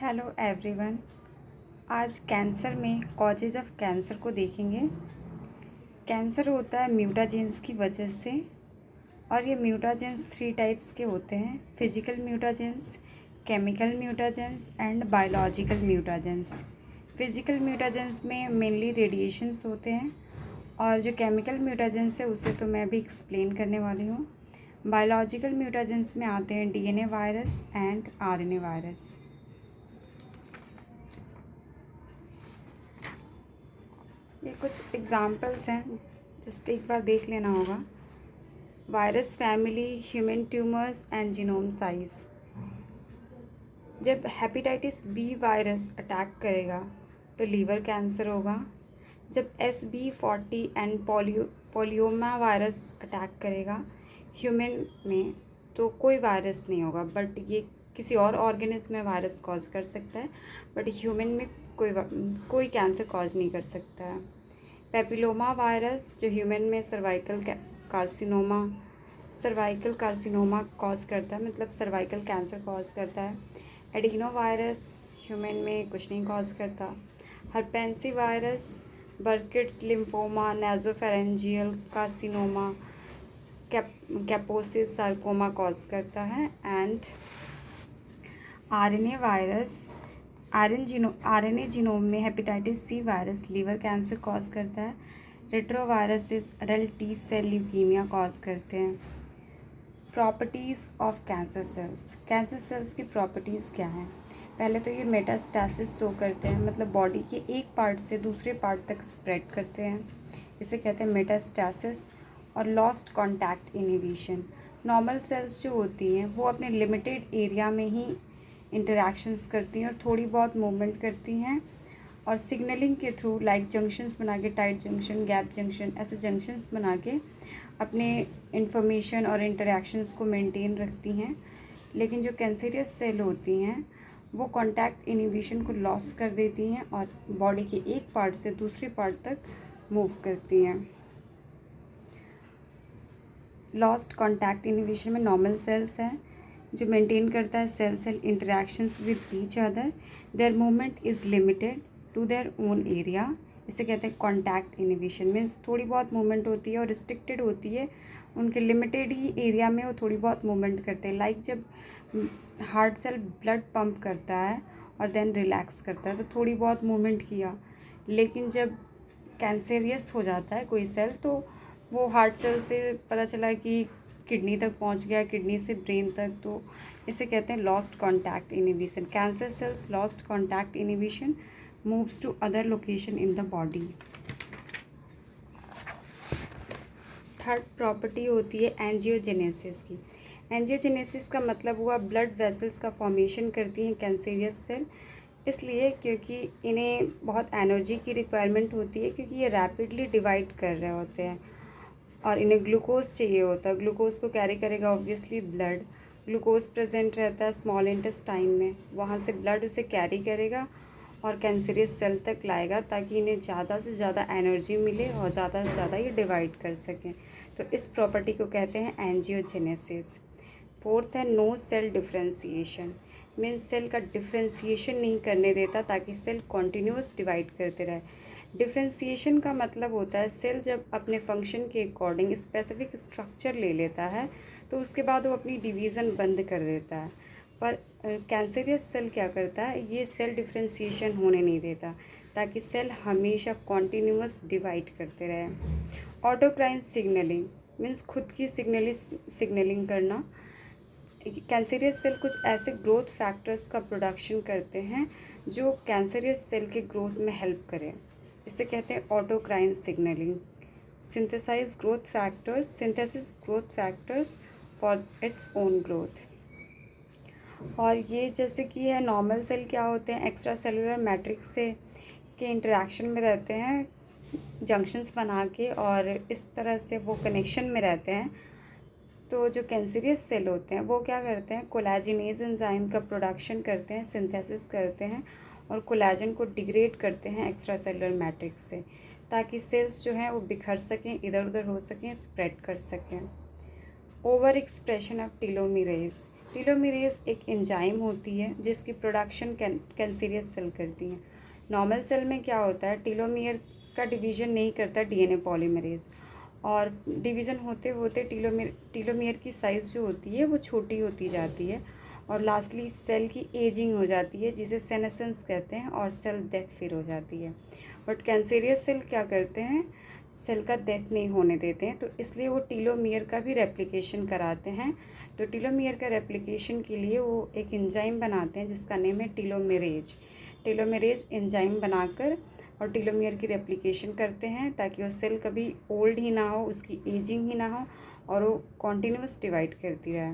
Hello everyone. आज cancer में causes of cancer को देखेंगे। कैंसर होता है म्यूटाजेंस की वजह से, और ये म्यूटाजेंस 3 टाइप्स के होते हैं: physical mutagens, chemical mutagens and biological mutagens. Physical mutagens में मेनली रेडिएशंस होते हैं, और जो केमिकल म्यूटाजेंस है उसे तो मैं भी एक्सप्लेन करने वाली हूँ। बायोलॉजिकल म्यूटाजेंस में आते हैं DNA virus and RNA virus. ये कुछ एग्जाम्पल्स हैं, जस्ट एक बार देख लेना होगा। Virus family, human tumours and genome size. जब हेपेटाइटिस बी वायरस अटैक करेगा तो लीवर कैंसर होगा। जब SB40 एंड पोलियोमा वायरस अटैक करेगा ह्यूमन में तो कोई वायरस नहीं होगा, बट ये किसी और ऑर्गेनिज्म में वायरस कॉज कर सकता है, बट ह्यूमन में कोई कैंसर कॉज नहीं कर सकता है। पेपिलोमा वायरस जो ह्यूमन में सर्वाइकल कार्सिनोमा कॉज करता है, मतलब सर्वाइकल कैंसर कॉज करता है। एडिनो वायरस ह्यूमन में कुछ नहीं कॉज करता। Herpes virus Burkitt's lymphoma, nasopharyngeal carcinoma, Kaposi's sarcoma cause करता है। And RNA virus, RNA genome में hepatitis C virus liver cancer cause करता है। Retroviruses adult T cell leukemia cause करते हैं। प्रॉपर्टीज़ ऑफ कैंसर सेल्स की properties क्या हैं? पहले तो ये मेटास्टैसिस शो करते हैं, मतलब बॉडी के एक पार्ट से दूसरे पार्ट तक स्प्रेड करते हैं, इसे कहते हैं मेटास्टैसिस। और lost contact inhibition, normal sales जो होती हैं वो अपने लिमिटेड एरिया में ही इंटरैक्शंस करती हैं और थोड़ी बहुत मूवमेंट करती हैं, और सिग्नलिंग के थ्रू लाइक जंक्शंस बना के, टाइट जंक्शन, गैप जंक्शन, ऐसे जंक्शंस बना के अपने इंफॉर्मेशन और इंटरैक्शंस को मेंटेन रखती हैं। लेकिन जो कैंसरियस सेल होती हैं वो कॉन्टैक्ट इनहिबिशन को लॉस कर देती हैं और बॉडी के एक पार्ट से दूसरे पार्ट तक मूव करती हैं। लॉस्ट कॉन्टैक्ट इनहिबिशन में नॉर्मल सेल्स हैं जो मेंटेन करता है cell interactions with each other. Their movement is limited to their own area, इसे कहते हैं कॉन्टैक्ट इनहिबिशन। मीन्स थोड़ी बहुत मूवमेंट होती है और रिस्ट्रिक्टेड होती है, उनके लिमिटेड ही एरिया में वो थोड़ी बहुत मूवमेंट करते हैं। लाइक जब हार्ट सेल ब्लड पंप करता है और देन रिलैक्स करता है तो थोड़ी बहुत मूवमेंट किया, लेकिन जब कैंसरियस हो जाता है कोई सेल तो वो हार्ट सेल से पता चला कि किडनी तक पहुंच गया, किडनी से ब्रेन तक, तो इसे कहते हैं lost contact inhibition. Cancer cells lost contact inhibition moves to other location in the body. Third property होती है एंजियोजेनेसिस की। एंजियोजेनेसिस का मतलब हुआ ब्लड वेसल्स का फॉर्मेशन करती हैं कैंसरियस सेल, इसलिए क्योंकि इन्हें बहुत एनर्जी की रिक्वायरमेंट होती है, क्योंकि ये रैपिडली डिवाइड कर रहे होते हैं और इन्हें ग्लूकोज चाहिए होता है। ग्लूकोज को कैरी करेगा ऑब्वियसली ब्लड। ग्लूकोज प्रेजेंट रहता है स्मॉल इंटेस्टाइन में, वहाँ से ब्लड उसे कैरी करेगा और कैंसरियस सेल तक लाएगा ताकि इन्हें ज़्यादा से ज़्यादा एनर्जी मिले और ज़्यादा से ज़्यादा ये डिवाइड कर सकें। तो इस प्रॉपर्टी को कहते हैं एंजियोजेनेसिस। फोर्थ है no cell differentiation, means cell का डिफ्रेंसीशन नहीं करने देता ताकि सेल कॉन्टीन्यूअस डिवाइड करते रहे। डिफ्रेंसीशन का मतलब होता है सेल जब अपने फंक्शन के अकॉर्डिंग स्पेसिफिक स्ट्रक्चर ले लेता है तो उसके बाद वो अपनी डिवीज़न बंद कर देता है। पर कैंसरियस सेल क्या करता है, ये सेल डिफ्रेंसीशन होने नहीं देता ताकि सेल हमेशा कॉन्टीन्यूअस डिवाइड करते रहे। ऑटोक्राइन सिग्नलिंग मीन्स खुद की सिग्नलिंग करना। कैंसरियस सेल कुछ ऐसे ग्रोथ फैक्टर्स का प्रोडक्शन करते हैं जो कैंसरियस सेल के ग्रोथ में हेल्प करें, इसे कहते हैं autocrine signalling. Synthesis growth factors for its own growth. और ये जैसे कि है नॉर्मल सेल क्या होते हैं, एक्स्ट्रा सेलुलर मैट्रिक्स से के इंटरेक्शन में रहते हैं जंक्शंस बना के, और इस तरह से वो कनेक्शन में रहते हैं। तो जो कैंसरियस सेल होते हैं वो क्या करते हैं, कोलेजिनेज एंजाइम का प्रोडक्शन करते हैं, सिंथेसिस करते हैं और कोलेजन को डिग्रेड करते हैं एक्स्ट्रा सेलुलर मैट्रिक्स से, ताकि सेल्स जो हैं वो बिखर सकें, इधर उधर हो सकें, स्प्रेड कर सकें। ओवर एक्सप्रेशन ऑफ टीलोमेरेज, टीलोमेरेज एक एंजाइम होती है जिसकी प्रोडक्शन कैंसरियस सेल करती हैं। नॉर्मल सेल में क्या होता है, टीलोमियर का डिवीज़न नहीं करता डीएनए पॉलीमरेज, और डिवीज़न होते होते टीलोमियर की साइज़ जो होती है वो छोटी होती जाती है और लास्टली सेल की एजिंग हो जाती है जिसे सेनेसेंस कहते हैं और सेल डेथ फिर हो जाती है। बट कैंसरियस सेल क्या करते हैं, सेल का डेथ नहीं होने देते हैं, तो इसलिए वो टीलोमियर का भी रेप्लिकेशन कराते हैं। तो टीलोमियर का रेप्लिकेशन के लिए वो एक एंजाइम बनाते हैं जिसका नेम है टीलोमेरेज। टीलोमेरेज एंजाइम बनाकर और टीलोमियर की रेप्लिकेशन करते हैं ताकि वो सेल कभी ओल्ड ही ना हो, उसकी एजिंग ही ना हो और वो कॉन्टीन्यूस डिवाइड करती रहे।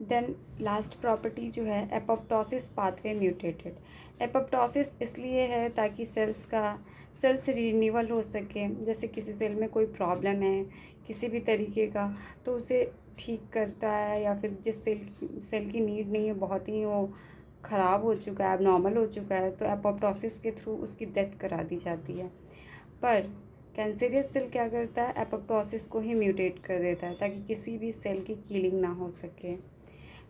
देन लास्ट प्रॉपर्टी जो है एपोप्टोसिस पाथवे म्यूटेटेड। एपोप्टोसिस इसलिए है ताकि सेल्स रिन्यूअल हो सके। जैसे किसी सेल में कोई प्रॉब्लम है किसी भी तरीके का, तो उसे ठीक करता है, या फिर जिस सेल की नीड नहीं है, बहुत ही वो ख़राब हो चुका है, अब नॉर्मल हो चुका है, तो एपोप्टोसिस के थ्रू उसकी डेथ करा दी जाती है। पर कैंसरियस सेल क्या करता है, एपोप्टोसिस को ही म्यूटेट कर देता है ताकि किसी भी सेल की किलिंग ना हो सके।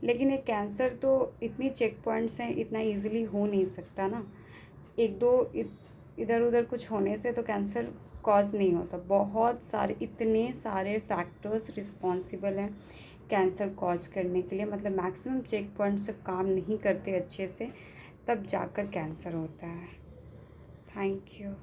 लेकिन एक कैंसर तो इतनी चेक पॉइंट्स हैं, इतना इजीली हो नहीं सकता ना। एक दो इधर उधर कुछ होने से तो कैंसर कॉज नहीं होता। बहुत सारे, इतने सारे फैक्टर्स रिस्पॉन्सिबल हैं कैंसर कॉज करने के लिए। मतलब मैक्सिमम चेक पॉइंट्स जब काम नहीं करते अच्छे से, तब जाकर कैंसर होता है। Thank you.